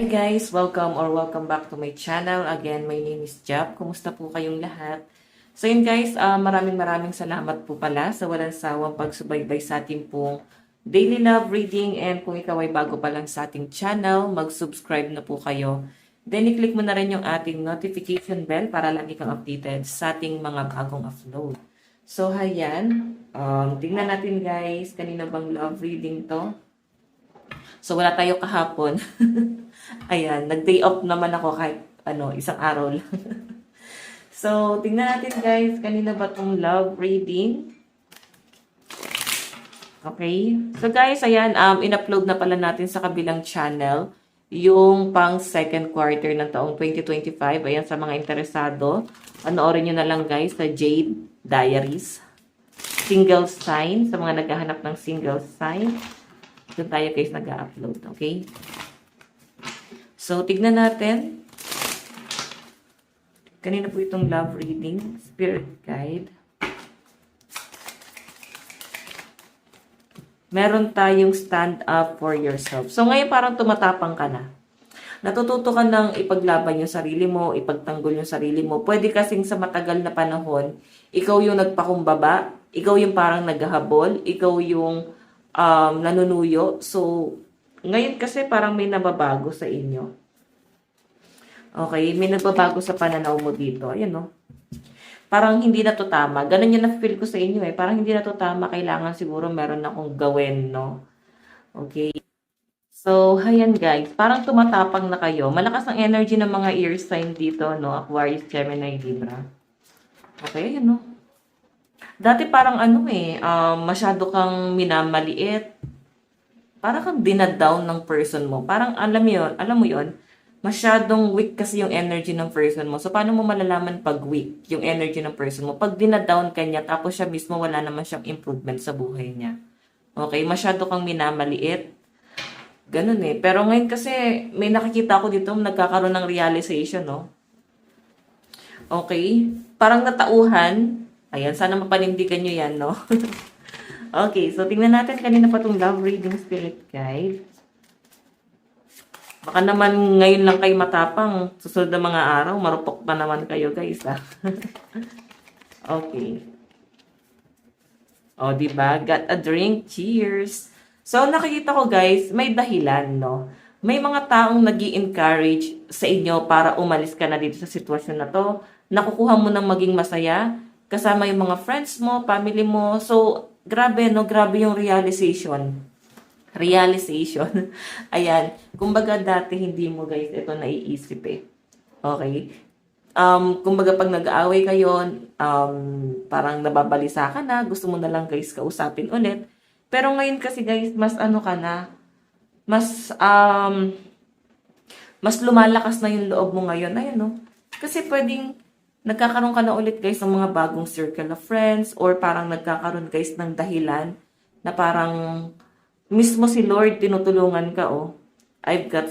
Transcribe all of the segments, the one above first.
Hi guys! Welcome back to my channel. Again, my name is Jap. Kumusta po kayong lahat? So yun guys, maraming salamat po pala sa walang sawang pagsubaybay sa ating pong daily love reading. And kung ikaw ay bago pa lang sa ating channel, mag-subscribe na po kayo. Then i-click mo na rin yung ating notification bell para lagi kang updated sa ating mga bagong upload. So hayan, tingnan natin guys, kanina bang love reading to? So, wala tayo kahapon. Ayan, nag-day off naman ako kahit isang araw lang. So, tingnan natin guys, kanina ba itong love reading? Okay. So guys, ayan, in-upload na pala natin sa kabilang channel yung pang second quarter ng taong 2025. Ayan, sa mga interesado, panoorin nyo na lang guys sa Jade Diaries. Single sign, sa mga naghahanap ng single sign. Doon tayo guys nag-upload, okay? So, tignan natin. Kanina po itong love reading, spirit guide. Meron tayong stand up for yourself. So, ngayon parang tumatapang ka na. Natututo ka ng ipaglaban yung sarili mo, ipagtanggol yung sarili mo. Pwede kasing sa matagal na panahon, ikaw yung nagpakumbaba, ikaw yung parang naghahabol, ikaw yung nanunuyo. So, ngayon kasi parang may nababago sa inyo. Okay, may nababago sa pananaw mo dito. Ayan, no? Parang hindi na to tama. Ganun yung na-feel ko sa inyo eh. Parang hindi na to tama. Kailangan siguro meron akong gawin, no? Okay. So, ayan guys. Parang tumatapang na kayo. Malakas ang energy ng mga ear sign dito, no? Aquarius, Gemini, Libra. Okay, ayan, no? Dati parang masyado kang minamaliit. Parang kang dinadown ng person mo. Parang alam mo yun, masyadong weak kasi yung energy ng person mo. So, paano mo malalaman pag weak yung energy ng person mo? Pag dinadown ka niya, tapos siya mismo wala naman siyang improvement sa buhay niya. Okay? Masyado kang minamaliit. Ganun eh. Pero ngayon kasi, may nakikita ko dito, nagkakaroon ng realization, no? Okay? Parang natauhan. Ayan, sana mapanindigan nyo yan, no? Okay, so tingnan natin kanina pa itong love reading spirit guide. Baka naman ngayon lang kayo matapang. Susunod na mga araw, marupok pa naman kayo guys, ha? Okay. O, diba? Got a drink. Cheers! So, nakikita ko guys, may dahilan, no? May mga taong nag-i-encourage sa inyo para umalis ka na dito sa sitwasyon na to. Nakukuha mo ng maging masaya. Kasama yung mga friends mo, family mo. So, grabe, no? Grabe yung realization. Realization. Ayan. Kumbaga dati hindi mo guys ito naiisip eh. Okay? Kumbaga pag nag-aaway kayo, parang nababalisa ka na, gusto mo na lang guys kausapin ulit. Pero ngayon kasi guys, mas ka na, mas lumalakas na yung loob mo ngayon. Ayan, no? Kasi pwedeng nagkakaroon ka na ulit guys ng mga bagong circle of friends or parang nagkakaroon guys ng dahilan na parang mismo si Lord tinutulungan ka, oh. I've got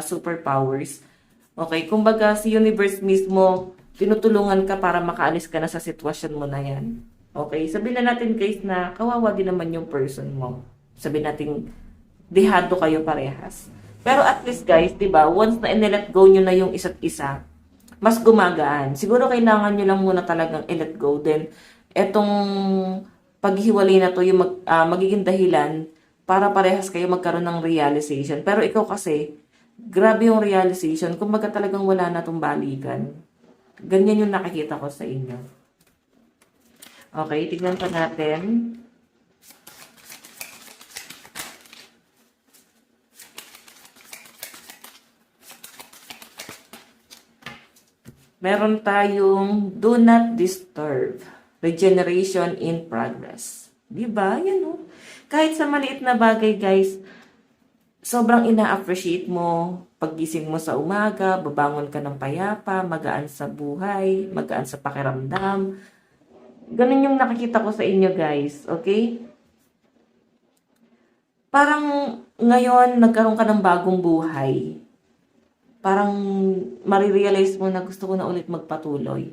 superpowers. Okay, kumbaga si universe mismo tinutulungan ka para makaalis ka na sa sitwasyon mo na yan. Okay, sabihin na natin guys na kawawa din naman yung person mo. Sabihin natin dehado kayo parehas. Pero at least guys, 'di ba, once na i-let go nyo na yung isa't isa, mas gumagaan. Siguro kailangan nyo lang muna talagang i-let go. Then, etong paghiwalay na to yung magiging dahilan para parehas kayo magkaroon ng realization. Pero ikaw kasi, grabe yung realization. Kumbaga talagang wala na tong balikan. Ganyan yung nakikita ko sa inyo. Okay, tignan pa natin. Meron tayong do not disturb. Regeneration in progress. Diba? Yan o. Kahit sa maliit na bagay, guys, sobrang ina-appreciate mo. Paggising mo sa umaga, babangon ka ng payapa, magaan sa buhay, magaan sa pakiramdam. Ganun yung nakikita ko sa inyo, guys. Okay? Parang ngayon, nagkaroon ka ng bagong buhay. Parang marirealize mo na gusto ko na ulit magpatuloy.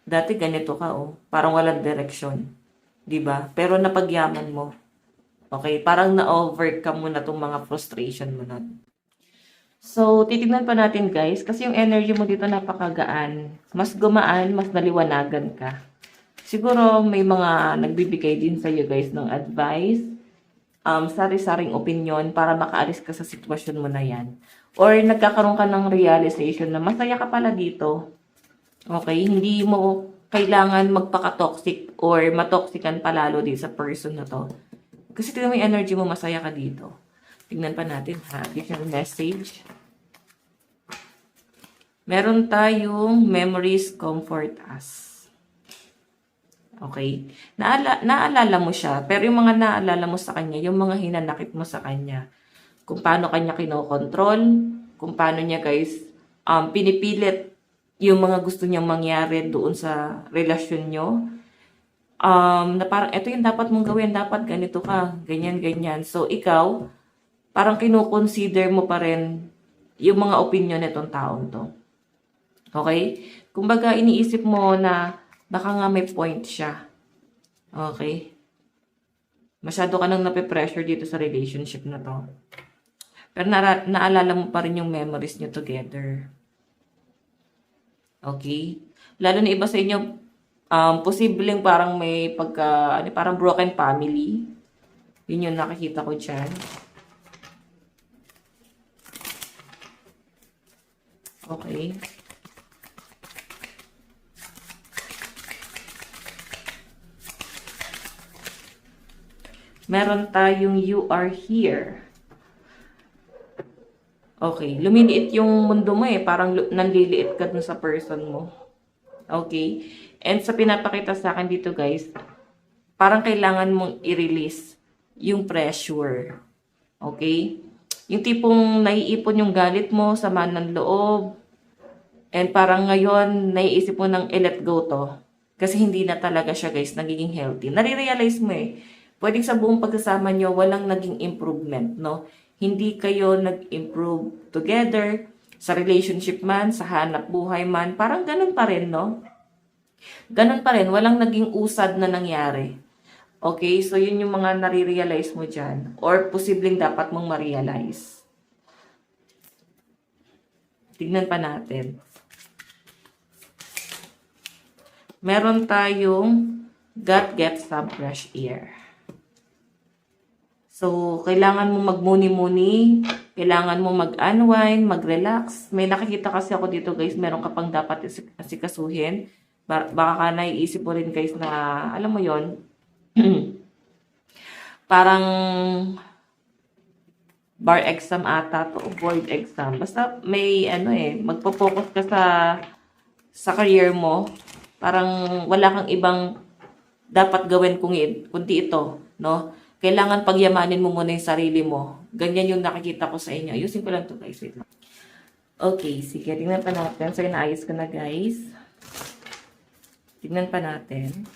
Dati ganito ka, oh. Parang walang direksyon. 'di ba? Pero napagyaman mo. Okay, parang na-overcome mo na 'tong mga frustration mo na. So, titignan pa natin guys, kasi yung energy mo dito napakagaan. Mas gumaan, mas naliwanagan ka. Siguro may mga nagbibigay din sa iyo guys ng advice, sari-saring opinion para makaalis ka sa sitwasyon mo na yan. Or nagkakaroon ka ng realization na masaya ka pala dito. Okay, hindi mo kailangan magpaka-toxic or matoxican palalo din sa person na to. Kasi tingnan mo yung energy mo, masaya ka dito. Tingnan pa natin ha, additional message. Meron tayong memories comfort us. Okay? Naalala mo siya, pero yung mga naalala mo sa kanya, yung mga hinanakit mo sa kanya, kung paano kanya kinokontrol, kung paano niya guys, pinipilit yung mga gusto niyang mangyari doon sa relasyon nyo, na parang, ito yung dapat mong gawin, dapat ganito ka, ganyan, ganyan. So, ikaw, parang kinukonsider mo pa rin yung mga opinion nitong taong to. Okay? Kumbaga, iniisip mo na baka nga may point siya. Okay? Masyado ka nang nape-pressure dito sa relationship na to. Pero naalala mo pa rin yung memories nyo together. Okay? Lalo na iba sa inyo, posibleng parang may parang broken family. Yun yung nakikita ko dyan. Okay. Meron tayong you are here. Okay. Lumiliit yung mundo mo eh. Parang nanliliit ka dun sa person mo. Okay. And sa pinapakita sa akin dito guys, parang kailangan mong i-release yung pressure. Okay. Yung tipong naiipon yung galit mo, sama ng loob. And parang ngayon, naiisip mo nang i-let go to. Kasi hindi na talaga siya guys, nagiging healthy. Nare-realize mo eh. Pwedeng sa buong pagsasama nyo, walang naging improvement, no? Hindi kayo nag-improve together, sa relationship man, sa hanap buhay man, parang ganun pa rin, no? Ganun pa rin, walang naging usad na nangyari. Okay, so yun yung mga nare-realize mo dyan, or posibleng dapat mong ma-realize. Tignan pa natin. Meron tayong God get some fresh air. So, kailangan mo magmuni-muni, kailangan mo mag-unwind, mag-relax. May nakikita kasi ako dito guys, meron ka pang dapat asikasuhin. Baka ka naiisip mo rin guys na, alam mo yon parang bar exam ata to, board exam. Basta may magpo-focus ka sa career mo. Parang wala kang ibang dapat gawin kundi ito, no? Kailangan pagyamanin mo muna yung sarili mo. Ganyan yung nakikita ko sa inyo. Ayusin ko lang to guys. Wait lang. Okay, sige. Tingnan pa natin. So, inaayos ko na guys. Tingnan pa natin.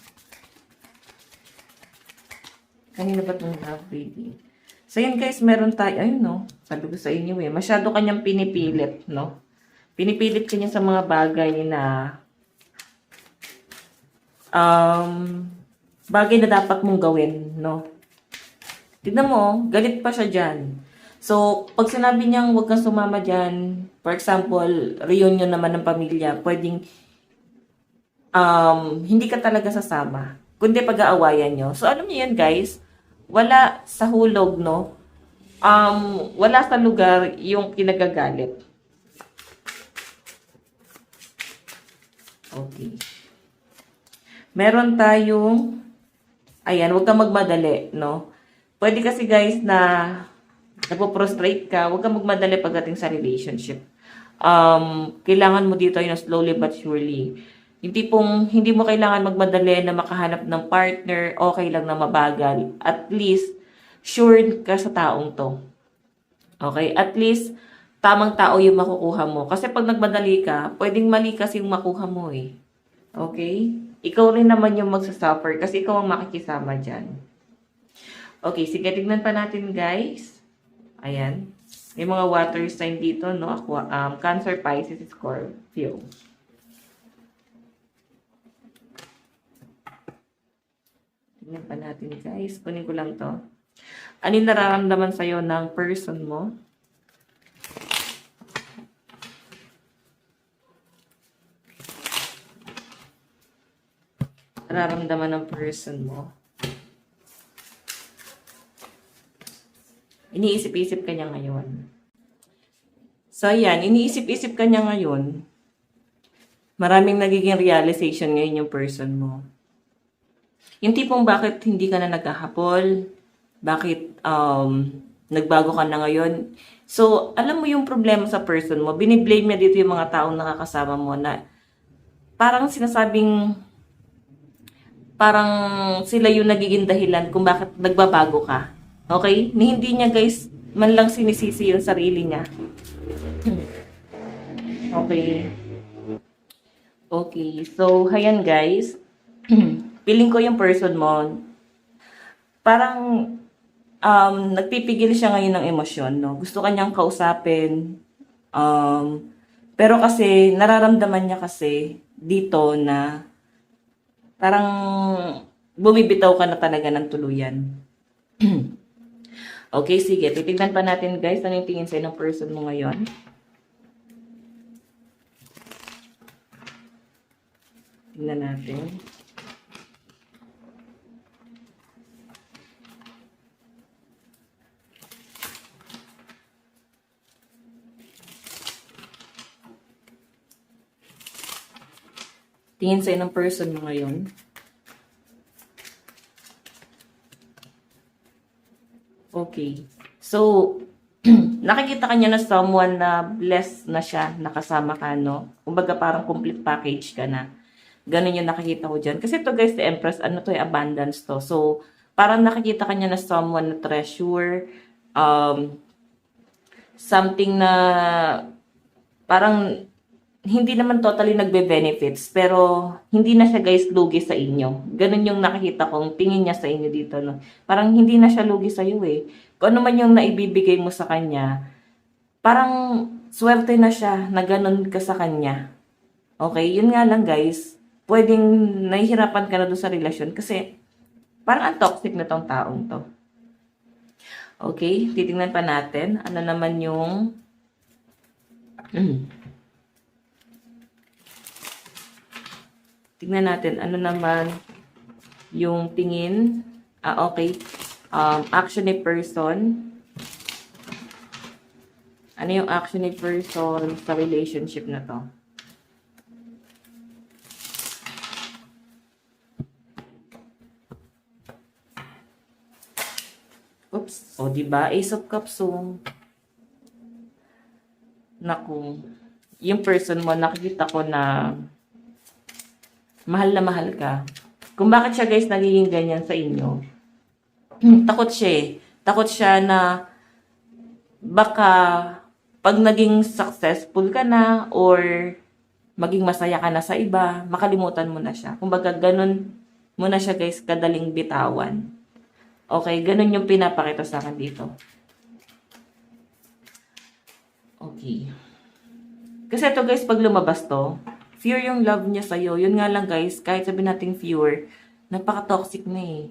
Kanina ba itong love reading? So, yun guys, meron tayo. Ayun, no? Sabi ko sa inyo eh. Masyado kanyang pinipilit, no? Pinipilit kanya sa mga bagay na bagay na dapat mong gawin, no? Tignan mo, galit pa siya dyan. So, pag sinabi niyang huwag kang sumama dyan, for example, reunion naman ng pamilya, pwedeng hindi ka talaga sasama, kundi pag-aawayan nyo. So, alam niyo yan guys, wala sa hulog, no? Wala sa lugar yung kinagagalit. Okay. Meron tayong, ayan, huwag kang magmadali, no? Pwede kasi guys na napoprostrate ka, huwag kang magmadali pagdating sa relationship. Kailangan mo dito yung slowly but surely. Yung tipong hindi mo kailangan magmadali na makahanap ng partner, okay lang na mabagal. At least, sure ka sa taong to. Okay? At least, tamang tao yung makukuha mo. Kasi pag nagmadali ka, pwedeng mali kasi yung makuha mo eh. Okay? Ikaw rin naman yung magsasuffer kasi ikaw ang makikisama dyan. Okay, sige, tignan pa natin guys. Ayan. May mga water sign dito, no? Cancer, Pisces, Scorpio. Tingnan pa natin guys. Kunin ko lang to. Ano yung nararamdaman sa'yo ng person mo? Nararamdaman ng person mo? Iniisip-isip ka niya ngayon. So, ayan. Iniisip-isip ka niya ngayon. Maraming nagiging realization ngayon yung person mo. Yung tipong bakit hindi ka na nagkahapol, bakit nagbago ka na ngayon. So, alam mo yung problema sa person mo, biniblame niya dito yung mga taong nakakasama mo na parang sinasabing, parang sila yung nagiging dahilan kung bakit nagbabago ka. Okay? Ni hindi niya guys, man lang sinisisi yung sarili niya. Okay. Okay. So, hayan guys. Feeling ko yung person mo, parang nagpipigil siya ngayon ng emosyon, no? Gusto kanyang kausapin. Pero kasi, nararamdaman niya kasi dito na parang bumibitaw ka na talaga ng tuluyan. Okay, sige. Titignan pa natin guys, ano yung tingin sa'yo ng person mo ngayon. Tingnan natin. Tingin sa'yo ng person mo ngayon. Okay. So, nakikita ka niya na someone na blessed na siya, nakasama ka, no? Kumbaga parang complete package ka na. Ganun yung nakikita ko dyan. Kasi to guys, the Empress, ano to, abundance to. So, parang nakikita ka niya na someone na treasure, something na parang hindi naman totally nagbe-benefits, pero hindi na siya guys lugi sa inyo. Ganun yung nakikita kong tingin niya sa inyo dito, no? Parang hindi na siya lugi sa iyo eh. Kung ano man yung naibibigay mo sa kanya, parang swerte na siya na ganun ka sa kanya. Okay, yun nga lang guys, pwedeng nahihirapan ka na doon sa relasyon kasi parang ang toxic na tong taong to. Okay, titingnan pa natin ano naman yung tingnan natin ano naman yung tingin. Okay. Action ni person. Ano yung action ni person sa relationship na to? Oops. O, diba? Ace of Cups. So, naku. Yung person mo, nakikita ko na mahal na mahal ka. Kung bakit siya guys nagiging ganyan sa inyo. Takot siya eh. Takot siya na baka pag naging successful ka na or maging masaya ka na sa iba, makalimutan mo na siya. Kumbaga ganun mo na siya guys kadaling bitawan. Okay, ganun yung pinapakita sa akin dito. Okay. Kasi ito guys, pag lumabas to, fear yung love niya sa'yo. Yun nga lang guys, kahit sabihin natin fear, napaka-toxic na eh.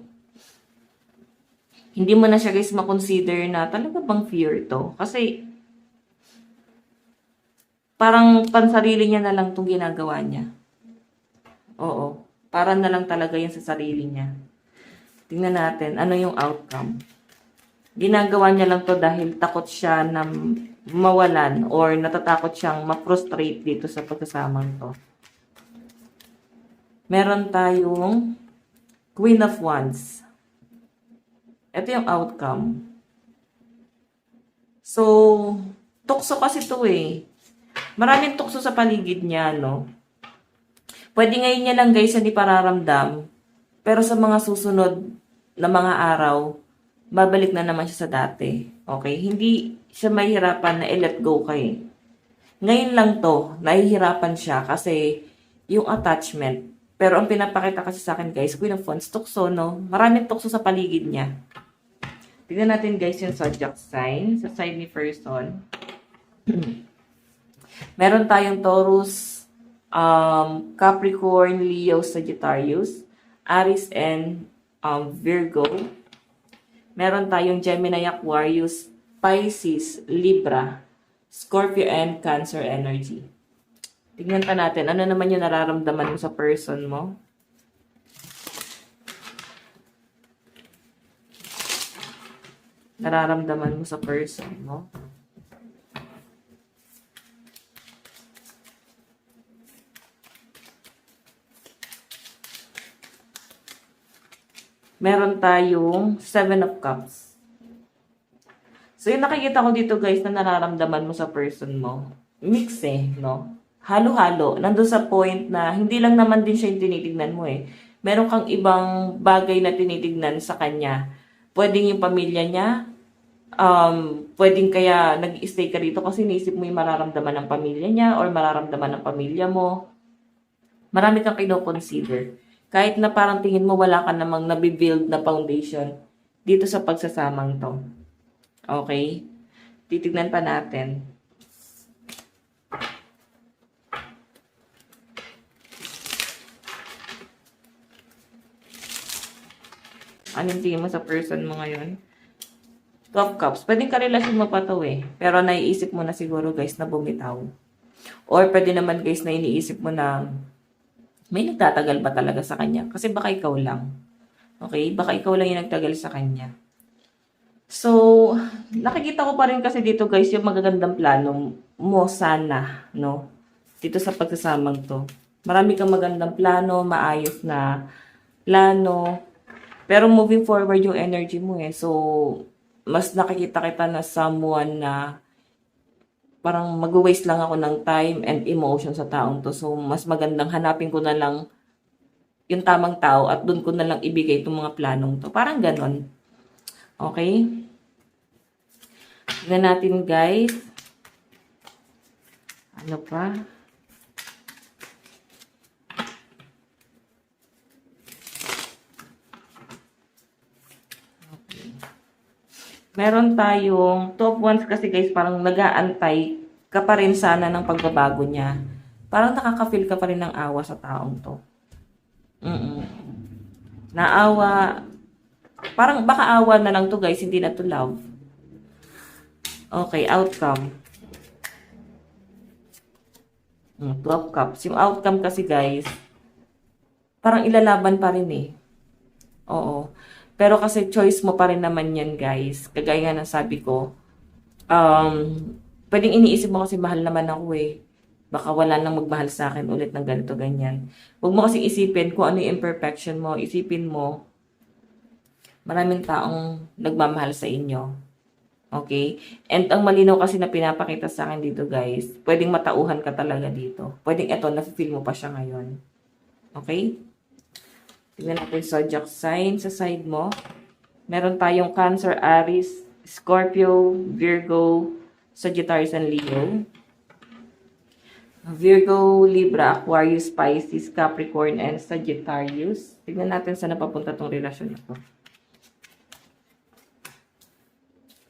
Hindi mo na siya guys makonsider na talaga bang fear to. Kasi, parang pansarili niya na lang itong ginagawa niya. Oo. Para na lang talaga yun sa sarili niya. Tingnan natin, ano yung outcome. Ginagawa niya lang to dahil takot siya na mawalan or natatakot siyang ma-frustrate dito sa pagkasamang to. Meron tayong Queen of Wands. Ito yung outcome. So, tukso kasi to eh. Maraming tukso sa paligid niya, no? Pwede ngayon niya lang guys hindi pararamdam. Pero sa mga susunod na mga araw, babalik na naman siya sa dati. Okay? Hindi siya mahihirapan na i-let go kayo. Ngayon lang to, nahihirapan siya kasi yung attachment. Pero ang pinapakita kasi sa akin guys, Queen of Wands, tukso, no? Maraming tukso sa paligid niya. Tignan natin guys yung zodiac sign sa side ni person. Meron tayong Taurus, Capricorn, Leo, Sagittarius, Aries, and Virgo. Meron tayong Gemini, Aquarius, Pisces, Libra, Scorpio, and Cancer energy. Tignan pa natin, ano naman yung nararamdaman mo sa person mo? Nararamdaman mo sa person mo? Meron tayong 7 of Cups. So, yung nakikita ko dito guys na nararamdaman mo sa person mo, mix no? Halo-halo. Nandun sa point na hindi lang naman din siya yung tinitignan mo Meron kang ibang bagay na tinitignan sa kanya. Pwedeng yung pamilya niya, pwedeng kaya nag-stay ka dito kasi naisip mo yung mararamdaman ng pamilya niya or mararamdaman ng pamilya mo. Marami kang kino-consider. Kahit na parang tingin mo wala ka namang nabibuild na foundation dito sa pagsasamang to. Okay? Titignan pa natin. Anong tingin mo sa person mo ngayon? 12 Cups. Pwedeng karelasyon mo pa to Pero naiisip mo na siguro guys na bumitaw. Or pwede naman guys na iniisip mo na may nagtatagal ba talaga sa kanya? Kasi baka ikaw lang. Okay? Baka ikaw lang yung nagtagal sa kanya. So, nakikita ko pa rin kasi dito guys yung magagandang plano mo sana, no? Dito sa pagsasamang to. Marami kang magandang plano, maayos na plano. Pero moving forward yung energy mo So, mas nakikita kita na someone na parang mag-waste lang ako ng time and emotion sa taong to. So, mas magandang hanapin ko na lang yung tamang tao at doon ko na lang ibigay itong mga planong to. Parang ganon. Okay? Tignan natin, guys. Ano pa? Okay. Meron tayong top ones kasi guys, parang nag-aantay ka pa rin sana ng pagbabago niya. Parang nakaka-feel ka pa rin ng awa sa taong to. Naawa. Parang baka awa na lang to guys, hindi na to love. Okay, outcome. 12 cups. Yung outcome kasi guys, parang ilalaban pa rin Oo. Pero kasi choice mo pa rin naman yan, guys. Kagaya nga ng sabi ko, pwedeng iniisip mo kasi mahal naman ako Baka wala nang magmahal sa akin ulit ng ganito, ganyan. Huwag mo kasi isipin kung ano yung imperfection mo. Isipin mo, maraming taong nagmamahal sa inyo. Okay? And ang malinaw kasi na pinapakita sa akin dito, guys, pwedeng matauhan ka talaga dito. Pwedeng eto, na-feel mo pa siya ngayon. Okay? Tingnan natin zodiac sign sa side mo. Meron tayong Cancer, Aries, Scorpio, Virgo, Sagittarius, and Leo. Virgo, Libra, Aquarius, Pisces, Capricorn, and Sagittarius. Tingnan natin saan napapunta tong relasyon na to.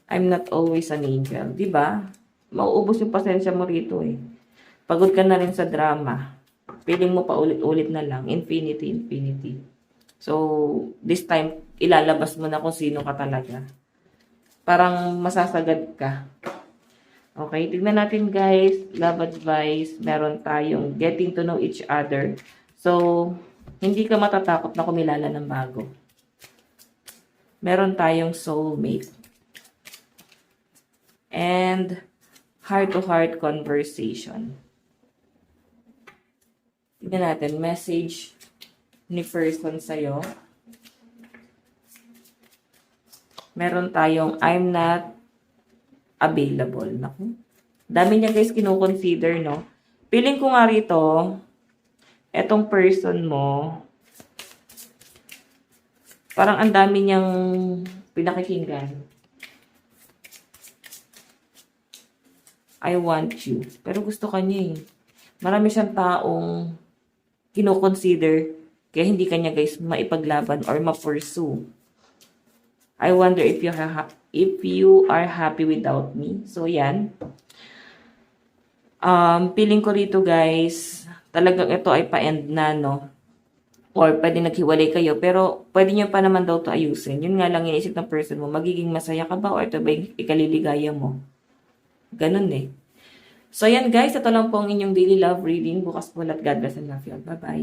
I'm not always an angel. Diba? Mauubos yung pasensya mo rito Pagod ka na rin sa drama. Feeling mo pa ulit-ulit na lang. Infinity, infinity. So, this time, ilalabas mo na kung sino ka talaga. Parang masasagad ka. Okay, tignan natin guys. Love advice. Meron tayong getting to know each other. So, hindi ka matatakot na kumilala ng bago. Meron tayong soulmate. And heart-to-heart conversation. Tignan natin. Message ni person sa'yo. Meron tayong I'm not available. Naku. Dami niya guys kino-consider, no? Feeling ko nga rito, etong person mo, parang ang dami niyang pinakikinggan. I want you. Pero gusto ka niya Marami siyang taong kino-consider kaya hindi kanya guys maipaglaban or ma-pursue. I wonder if you are happy without me. So yan. Feeling ko rito guys, talagang ito ay pa-end na, no? Or pwede naghiwalay kayo, pero pwede nyo pa naman daw to ayusin. Yun nga lang iniisip ng person mo, magiging masaya ka ba or ito ba yung ikaliligaya mo? Ganun eh. So yan guys, ito lang po ang inyong daily love reading. Bukas po ulit. God bless and love you all. Bye-bye.